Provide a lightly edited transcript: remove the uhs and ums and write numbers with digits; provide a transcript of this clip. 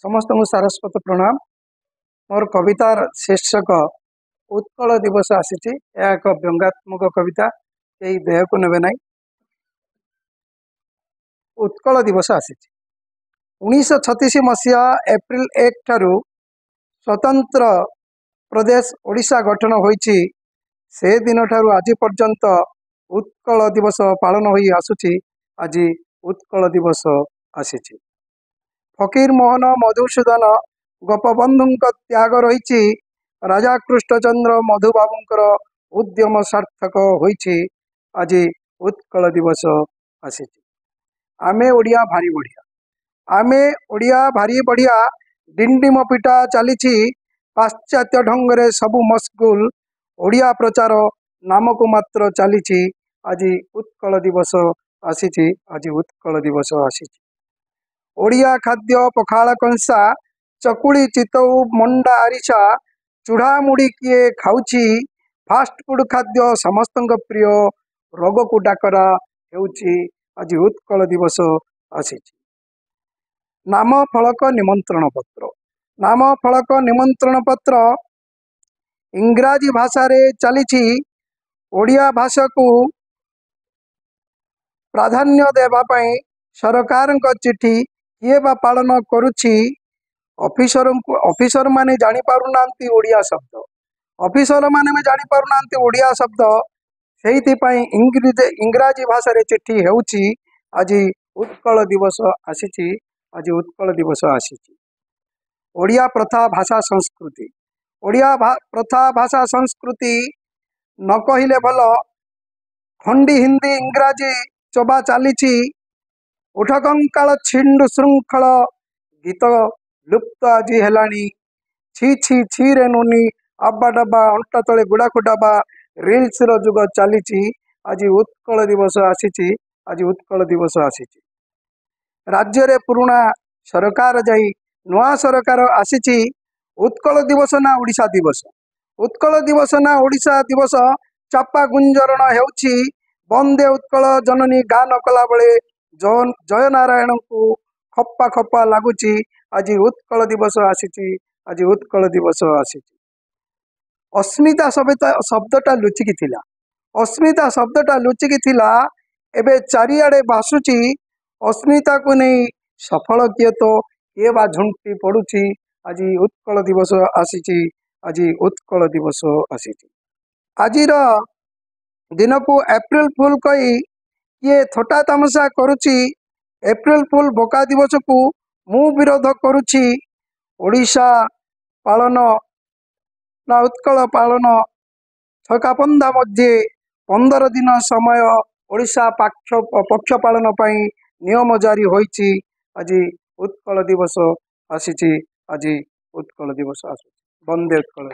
समस्त सारस्वत प्रणाम। मोर कवितार शीर्षक उत्कल दिवस आसी। एक व्यंगात्मक कविता, कई देह को नेबे ना। उत्कल दिवस आसी 1936 मसीहा एप्रिल 1 ठारू स्वतंत्र प्रदेश ओडिशा गठन होईची। से दिन ठारू आज पर्यंत उत्कल दिवस पालन होई आसुची। आज उत्कल दिवस आसी। फकीर मोहन मधुसूदन गोपबंधु त्याग रही राजा कृष्णचंद्र मधुबाबूंकर उद्यम सार्थक होईची। आज उत्कल दिवस आसी। आमे ओडिया भारी बढ़िया, आमे ओडिया भारी बढ़िया। डिंडिम पिटा चली पाश्चात्य ढंग सबु मस्कुल। ओडिया प्रचार नामक मात्र चली। आज उत्कल दिवस आसी। आज उत्कल दिवस आसी। ओडिया खाद्य पखाल कंसा, चकुली चितऊ मंडा आरिसा, चूड़ा मुड़ी किए खाऊची। फास्ट फूड खाद्य समस्त प्रिय, रोग को डाकरा हेउची। आज उत्कल दिवस आसी। नाम फलक निमंत्रण पत्र, नाम फलक निमंत्रण पत्र इंग्राजी भाषा रे चली। ओडिया भाषा को प्राधान्य देवाई सरकार चिठी किए बा पालन करुछि। ऑफिसर माने जानी पारुनांती ओडिया शब्द, ऑफिसर माने जानी पारुनांती ओडिया शब्द। सेहितिपाई इंग्राजी भाषा रे चिठी हेउछि। आज उत्कल दिवस आसी। आज उत्कल दिवस आसी। ओडिया प्रथा भाषा संस्कृति, ओडिया प्रथा भाषा संस्कृति न कहिले भल। खंडी हिंदी इंग्राजी चबा चली। उठकंकाल छिंडु श्रृंखल गीत लुप्त आज हेलानी। छी छी छी रे नोनी अब्बा डब्बा अंटा तले गुड़ा खुडाबा रिल्स रो जुग चली। आज उत्कल दिवस आसी। आज उत्कल दिवस आसी। राज्य रे पुराना सरकार जाई नवा सरकार आसी। उत्कल दिवस ना ओडिशा दिवस, उत्कल दिवस ना ओडिशा दिवस। चापा गुंजरण हेउछि बंदे उत्कल जननी गान कला बेले जय नारायण को खप्पा खप्पा लगुची। आज उत्कल दिवस आसी। आज उत्कल दिवस आसी। अस्मिता शब्दटा लुचिकी थिला, अस्मिता शब्दटा लुचिकी थिला, एबे चारिआडे बासुची। अस्मिता को नहीं सफल किए तो किए बा झुंटी पड़ुची। आज उत्कल दिवस आसी। आज उत्कल दिवस आसी। आजिर दिन को एप्रिल फुल कही किए थोटा तमसा करुची। एप्रिल फुल बोका दिवस को मु विरोध करुची। ओडिशा पालन ना उत्कल पालन छकापंदा मध्य 15 दिन समय ओडिशा पक्ष पालन पाई नियम जारी होईची। आज उत्कल दिवस आसी। आज उत्कल दिवस आसी। वंदे उत्कल।